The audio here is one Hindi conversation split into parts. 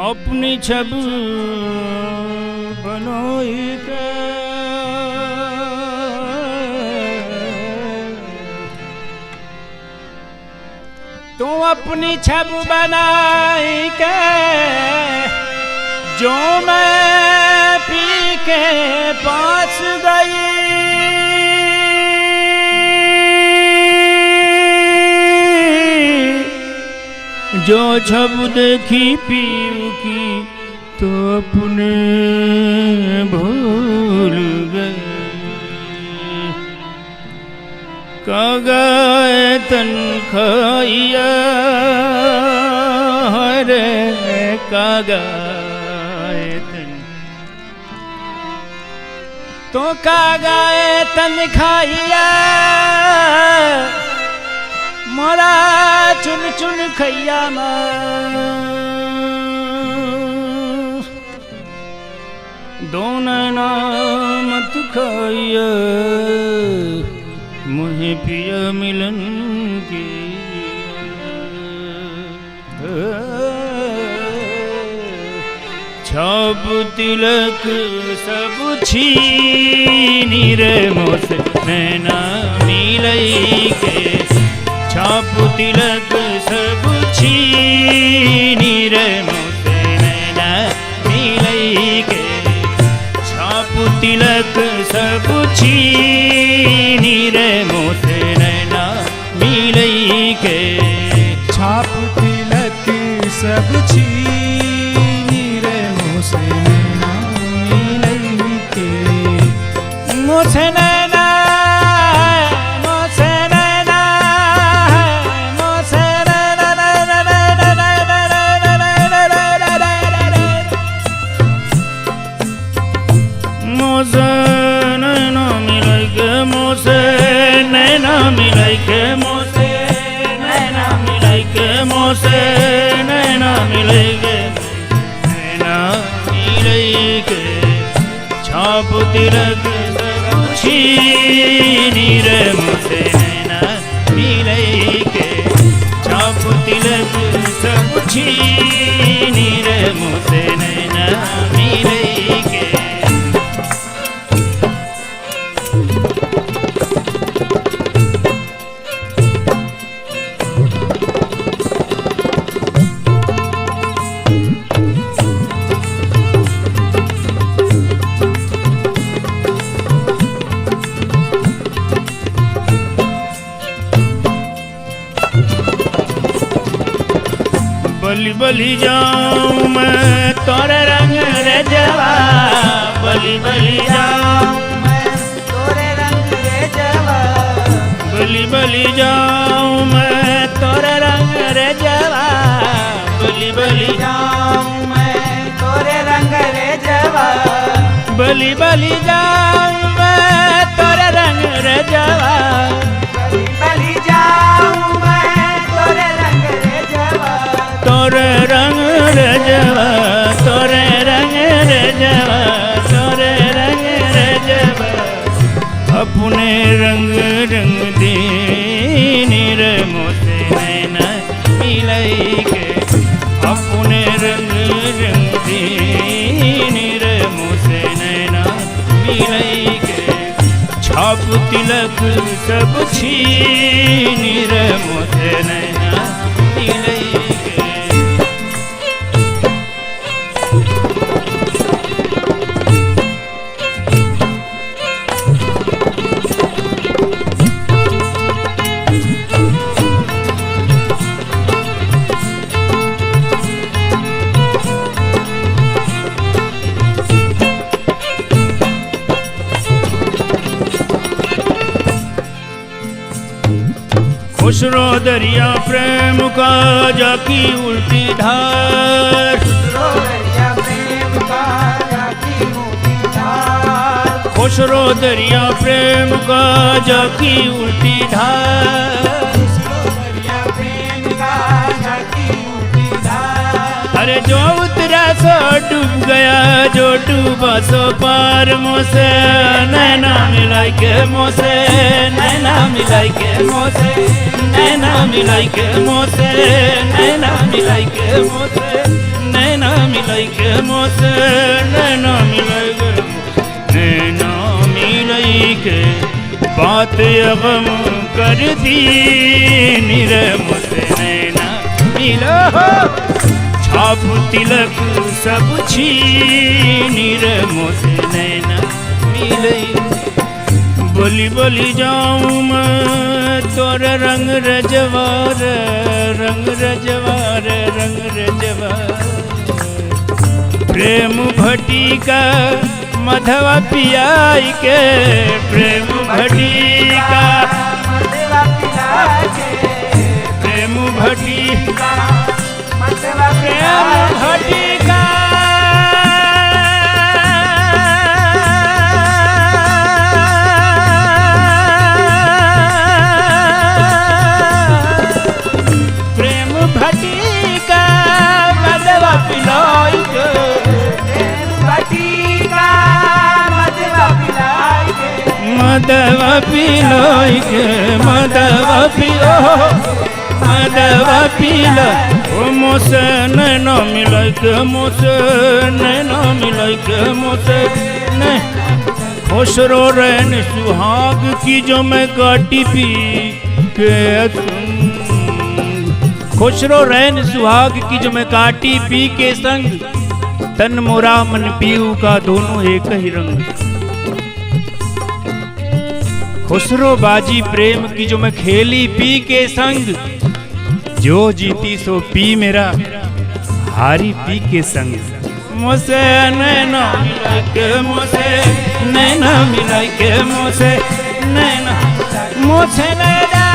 अपनी छब बनोई के तू अपनी छब बनाई के जो मैं पी के पास गई जो छब देखी पीऊ की तो अपने भूल गए कागाए तन खाइया रे कागाए तन तो कागाए तन खाइया मोरा चुन चुन खैया दोनों नामत खाइया मुझे पिया मिलन की छाप तिलक सब छीनी रे मोसे नैना मिलई के छाप तिलक सब छीनी रे मोसे नैना मिलई के छाप तिलक सब छीनी रे मोसे नैना मिलई के छाप तिलक सब छीनी रे मोसे नैना मिलई के मोसे नैना मोसे नैना मिलाई के मोसे नैना मिलाई के मोसे नैना मिलाई के नैना मिलाई के छाप तिलक सब छीनी रे मोसे नैना मिलाई के छाप तिलक सब छीनी रे मोसे नैना मिलाई के बलि बलि जाऊं मैं तोरे रंग रे जवा बलि बलि जाऊं मैं तोरे रंग रे जवा बलि बलि जाऊं मैं तोरे रंग रे जवा बलि बलि जाऊं मैं तोरे रंग रे जवा बलि बलि जाऊं मैं तोरे रंग रे जवा बलि बलि जाऊं मैं तोरे रंग रे जवा तोरे रंग रे जवा तोरे रंग रे जवा तोरे रंग रे जवा अपने रंग रंग दीनी रे मोसे नैना मिलाई के अपने रंग रंग दीनी रे मोसे नैना मिलाई के छाप तिलक सब छीनी रे मोसे नैना मिलाई के खुसरो दरिया प्रेम का जाकी उल्टी धार खुशरो दरिया प्रेम का जाकी उल्टी धार। अरे जो उतरा सो डूब गया, जो डूबा सो पार। मोसे नैना मिलाई के, मोसे नैना मिलाई के, मोसे नैना मिलाई के, मोसे नैना मिलाई के, मोसे नैना मिलाई के, मोसे नैना मिलाई के, नैना मिलाई के। बात गम कर दी निरे, मोसे नैना मिलो। छाप तिलक सब छीनी रे, मोसे नैना मिलई। बोली बोली जाऊं मैं तोर रंग रजवार, रंग रजवार, रंग रजवार। प्रेम भटी का मधवा पियाई के, प्रेम भटी का मधवा पियाई के, प्रेम भटी का प्रेम भटी का प्रेम भटी का मधवा पिलाई के, प्रेम भटी का मधवा पिलाई के, मधवा पिलाई के, मधवा पिलो, मधवा पिला। ओ मोसे नैना मिलाई के, मोसे नैना मिलाई के, मोसे नहीं। खुशरो रैन सुहाग की जो मैं काटी पी के संग, खुशरो रैन सुहाग की जो मैं काटी पी के संग। तन मोरा मन पीऊ का दोनों एक ही रंग। खुसरो बाजी प्रेम की जो मैं खेली पी के संग। जो जीती सो पी मेरा, हारी पी के संग। मोसे नैना मिलाई के, मोसे नैना मिलाई के, मोसे नैना, मोसे नैना।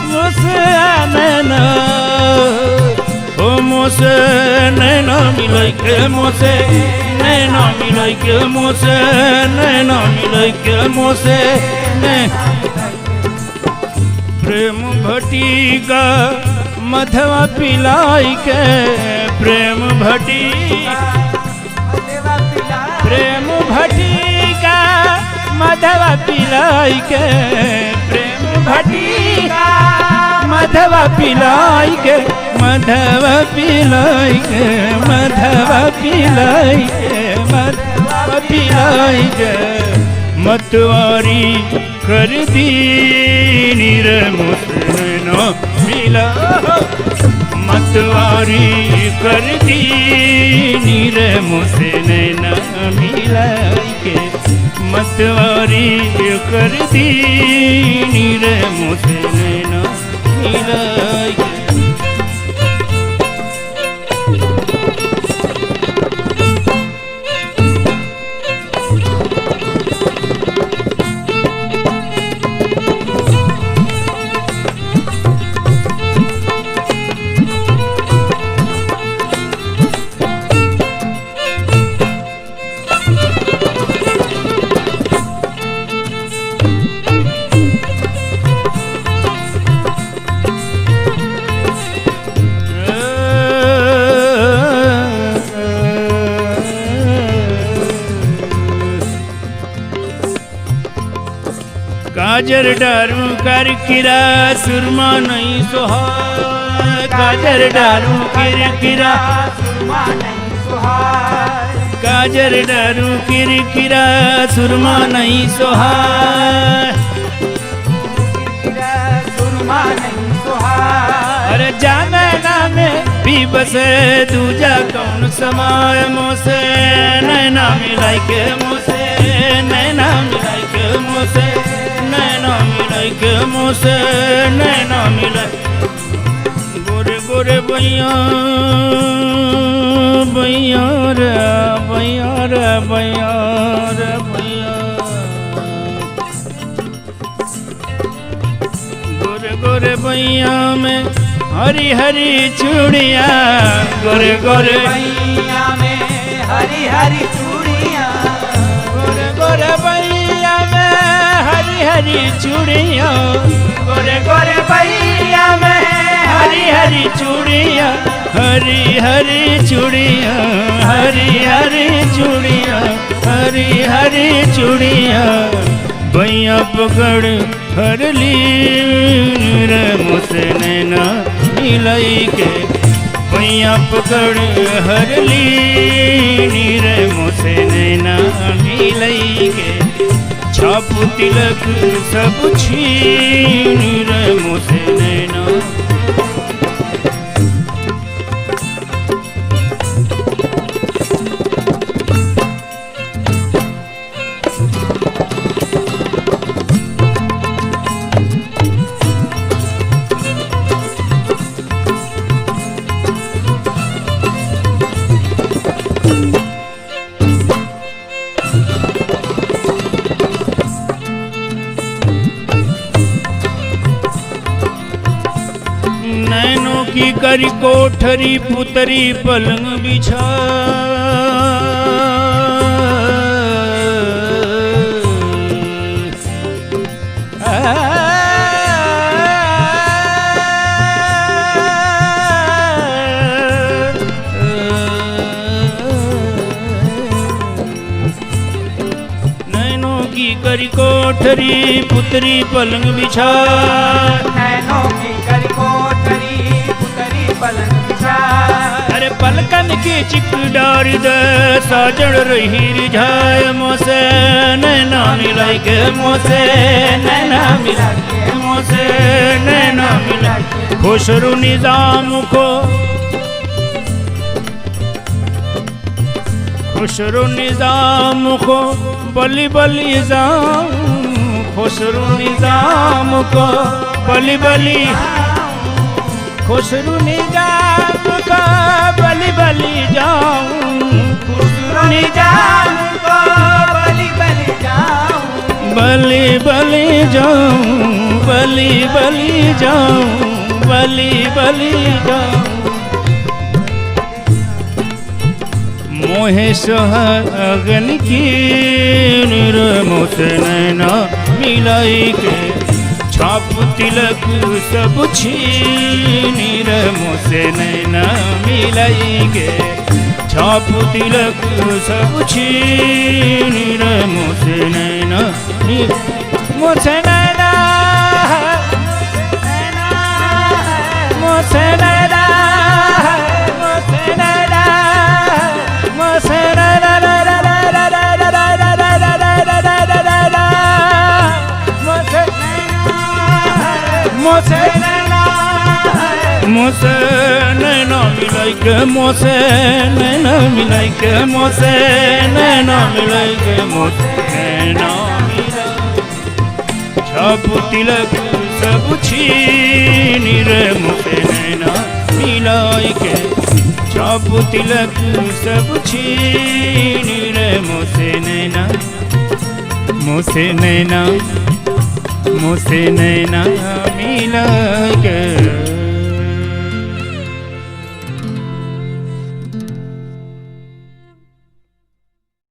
मोसे नैना, ओ मोसे नैना मिलाई के, मोसे नैना मिलाई के, मोसे नैना मिलाई के, मोसे प्रेम भटी का मधवा पिलाई के, प्रेम भटी, प्रेम भटी का मधवा पिलाई के, प्रेम भटी का मधवा पिलाई के, मधवा पिलाई के, मधवा पिलाई के, मधवा पिलाई के। मतवारी कर दी नीर, मोसे नैना मिला। मतवारी कर दी नीर, मोसे नैना मिलाई के। मतवारी कर दी नीर, मोसे नैना मिलाई के। काजर डारू कर किरा, सुरमा नहीं सुहाय। काजर डारू किर किरा, सुरमा नहीं सुहाय। काजर डारू किर किरा, सुरमा नहीं सुहाय। सुरमा नहीं सुहाय। अरे जाने ना में भी बसे दूजा कौन समाय। मोसे नैना मिलाई के, मोसे नैना मिलाई के, मोसे नैना मिलाई के, मोसे नैना मिलाई। गोरे गोरे बैया बैया रे बैया रे बैया रे बैया। गोरे गोरे भैया में हरी हरी चूड़िया गोरे गोरे भैया में हरी हरी चूड़िया गोरे गोरे भैया में हरी हरी चूड़िया गोरे गोरे भैया में हरी हरी चूड़िया हरी हरी चूड़िया हरी हरी चूड़िया हरी हरी चूड़िया भैया पकड़ हर ली रे मुझसे नैना मिलाई के भैया पकड़ हर ली रे मुझसे नैना मिलाई के छाप तिलक सब छीन रे मुझसे नैना नैनों की करी कोठरी पुतरी पलंग बिछा नैनों की करी कोठरी पुतरी पलंग बिछा नैनों की करी कोठरी पुतरी पलंग बिछा अरे पलकन की चिक डार दे साजड़ रही रिझाए मोसे नैना मिलाई के मोसे नैना मिलाई के मोसे नैना मिलाई खुशरू निजाम को खुशरू निजाम को बली बली जाऊं खुशरू निजाम को बली बली खुशरू निजाम को बली बली जाऊं खुशरू निजाम को बली बली जाऊं बली बली जाऊं बली बली जाऊं बली बली जाऊं मोहे सुहागन की मुझसे नैना मिलाई के छाप तिलक सब छीन मुझसे नैना मिलाई के छाप तिलक सब छीन मुझसे नैना मुझसे नैना मुझसे नैना मुझसे नैना मुझसे मोसे मोसे नैना मिलाई के मोसे नैना मिलाई के मोसे नैना मिलाई के मोसे नैना मिलाई छाप तिलक सब छीन रे मोसे नैना मिलाई के छाप तिलक सब छीन रे मोसे नैना मोसे नैना मुझसे नैना मिला के